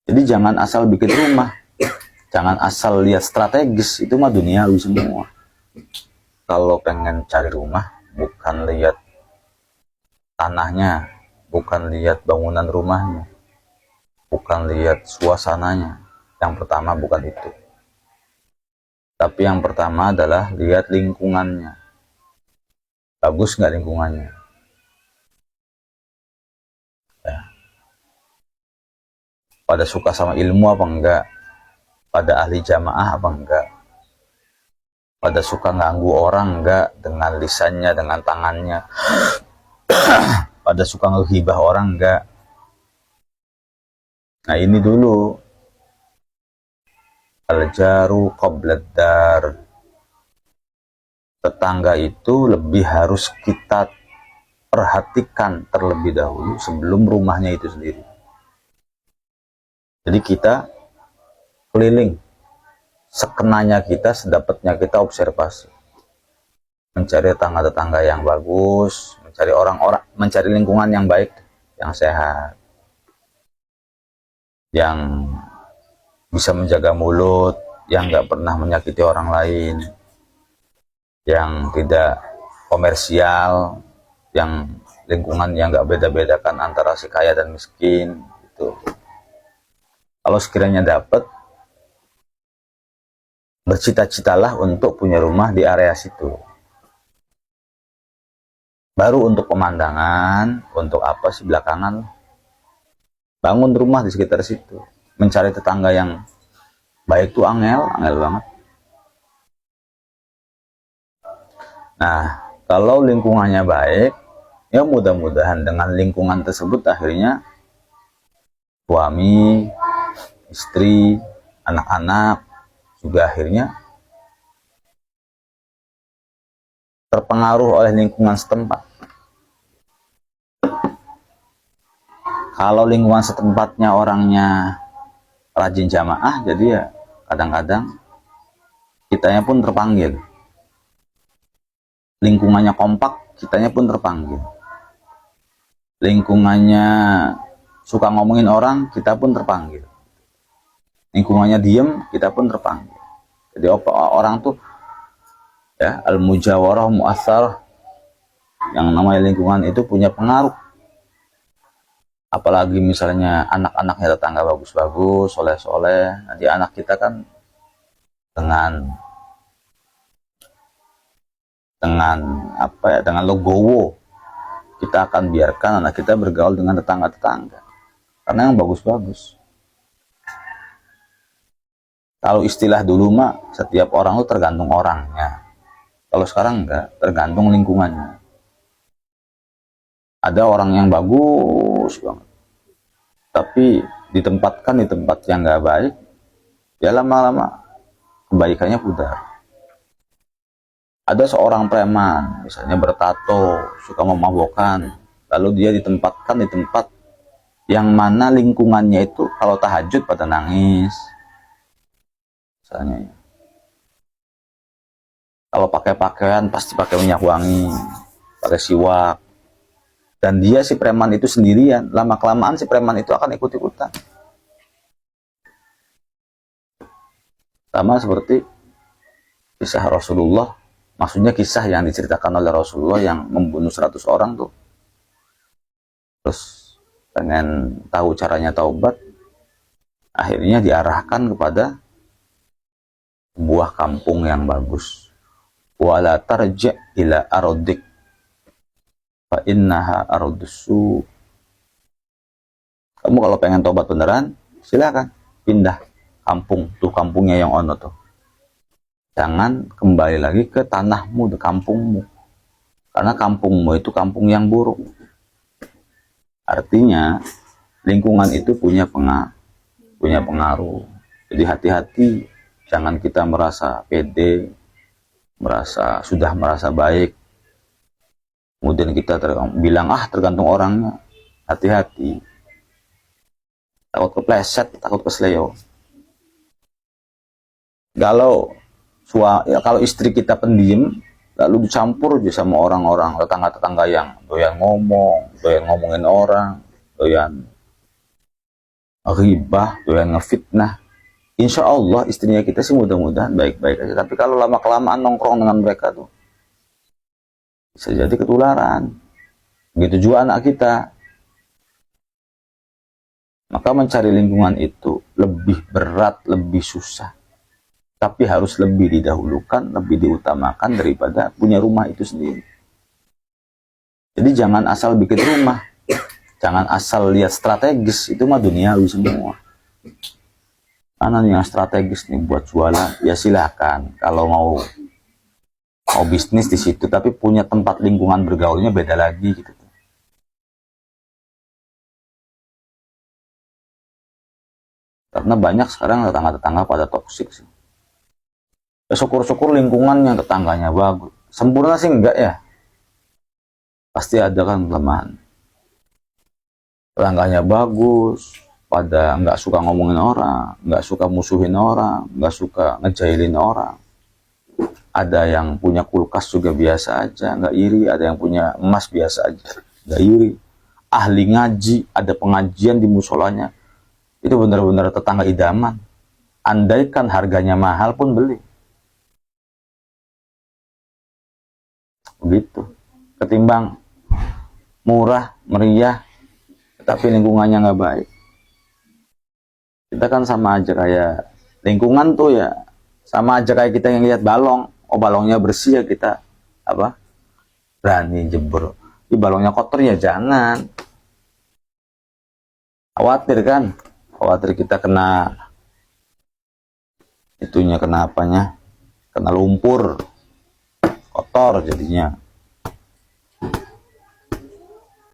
Jadi jangan asal bikin rumah, jangan asal lihat strategis, itu mah duniawi semua. Kalau pengen cari rumah, bukan lihat tanahnya, bukan lihat bangunan rumahnya, bukan lihat suasananya. Yang pertama bukan itu. Tapi yang pertama adalah lihat lingkungannya. Bagus nggak lingkungannya? Ya. Pada suka sama ilmu apa enggak? Pada ahli jamaah apa enggak? Pada suka ganggu orang enggak dengan lisannya, dengan tangannya? Pada suka ngehibah orang enggak? Nah ini dulu. Al-jaru qoblad dar. Tetangga itu lebih harus kita perhatikan terlebih dahulu sebelum rumahnya itu sendiri. Jadi kita keliling, sekenanya kita, sedapatnya kita observasi, mencari tetangga-tetangga yang bagus, mencari orang-orang, mencari lingkungan yang baik, yang sehat, yang bisa menjaga mulut, yang nggak pernah menyakiti orang lain, yang tidak komersial, yang lingkungan yang nggak beda-bedakan antara si kaya dan miskin. Gitu. Kalau sekiranya dapat, bercita-citalah untuk punya rumah di area situ. Baru untuk pemandangan, untuk apa sih belakangan, bangun rumah di sekitar situ. Mencari tetangga yang baik tuh angel banget. Nah, kalau lingkungannya baik, ya mudah-mudahan dengan lingkungan tersebut akhirnya suami, istri, anak-anak juga akhirnya terpengaruh oleh lingkungan setempat. Kalau lingkungan setempatnya orangnya rajin jamaah, jadi ya kadang-kadang kitanya pun terpanggil. Lingkungannya kompak, kitanya pun terpanggil. Lingkungannya suka ngomongin orang, kita pun terpanggil. Lingkungannya diem, kita pun terpanggil. Jadi orang tuh ya al-mujawarah mu'assarah, yang namanya lingkungan itu punya pengaruh. Apalagi misalnya anak-anaknya tetangga bagus-bagus, soleh-soleh, nanti anak kita kan dengan logowo, kita akan biarkan anak kita bergaul dengan tetangga-tetangga karena yang bagus-bagus. Kalau istilah dulu mah setiap orang itu tergantung orangnya. Kalau sekarang enggak, tergantung lingkungannya. Ada orang yang bagus banget, tapi ditempatkan di tempat yang nggak baik, ya lama-lama kebaikannya pudar. Ada seorang preman, misalnya bertato, suka memabokkan, lalu dia ditempatkan di tempat yang mana lingkungannya itu kalau tahajud pada nangis, misalnya. Kalau pakai pakaian pasti pakai minyak wangi, pakai siwak, dan dia si preman itu sendirian. Lama kelamaan si preman itu akan ikut-ikutan. Sama seperti kisah Rasulullah. Maksudnya kisah yang diceritakan oleh Rasulullah yang membunuh 100 orang tuh. Terus pengen tahu caranya taubat, akhirnya diarahkan kepada sebuah kampung yang bagus. Wala tarji' ila aradik fa innaha ardusu. Kamu kalau pengen taubat beneran, silakan pindah kampung, tuh kampungnya yang ono tuh. Jangan kembali lagi ke tanahmu, ke kampungmu. Karena kampungmu itu kampung yang buruk. Artinya, lingkungan itu punya pengaruh. Jadi hati-hati, jangan kita merasa pede, sudah merasa baik. Kemudian kita bilang, tergantung orangnya. Hati-hati. Takut kepleset, takut kesleo. Kalau istri kita pendiam, lalu dicampur aja sama orang-orang, tetangga-tetangga yang doyan ngomongin orang, doyan ghibah, doyan ngefitnah. Insya Allah istrinya kita sih mudah-mudahan baik-baik aja. Tapi kalau lama-kelamaan nongkrong dengan mereka tuh, bisa jadi ketularan. Begitu juga anak kita. Maka mencari lingkungan itu lebih berat, lebih susah. Tapi harus lebih didahulukan, lebih diutamakan daripada punya rumah itu sendiri. Jadi jangan asal bikin rumah. Jangan asal lihat strategis. Itu mah duniawi semua. Mana nih yang strategis nih buat jualan? Ya silakan. Kalau mau bisnis di situ, tapi punya tempat lingkungan bergaulnya beda lagi gitu. Karena banyak sekarang tetangga-tetangga pada toksik sih. Ya, syukur-syukur lingkungan yang tetangganya bagus. Sempurna sih enggak ya. Pasti ada kan kelemahan. Tetangganya bagus, pada nggak suka ngomongin orang, nggak suka musuhin orang, nggak suka ngejailin orang. Ada yang punya kulkas juga biasa aja, nggak iri. Ada yang punya emas biasa aja, nggak iri. Ahli ngaji, ada pengajian di musolanya. Itu benar-benar tetangga idaman. Andaikan harganya mahal pun beli. Begitu. Ketimbang murah, meriah, tapi lingkungannya nggak baik. Kita kan sama aja kayak lingkungan tuh ya, sama aja kayak kita yang lihat balong. Oh balongnya bersih ya kita apa berani jebur. Di balongnya kotor ya jangan. Khawatir kan? Khawatir kita kena itunya, kena apanya? Kena lumpur, kotor jadinya.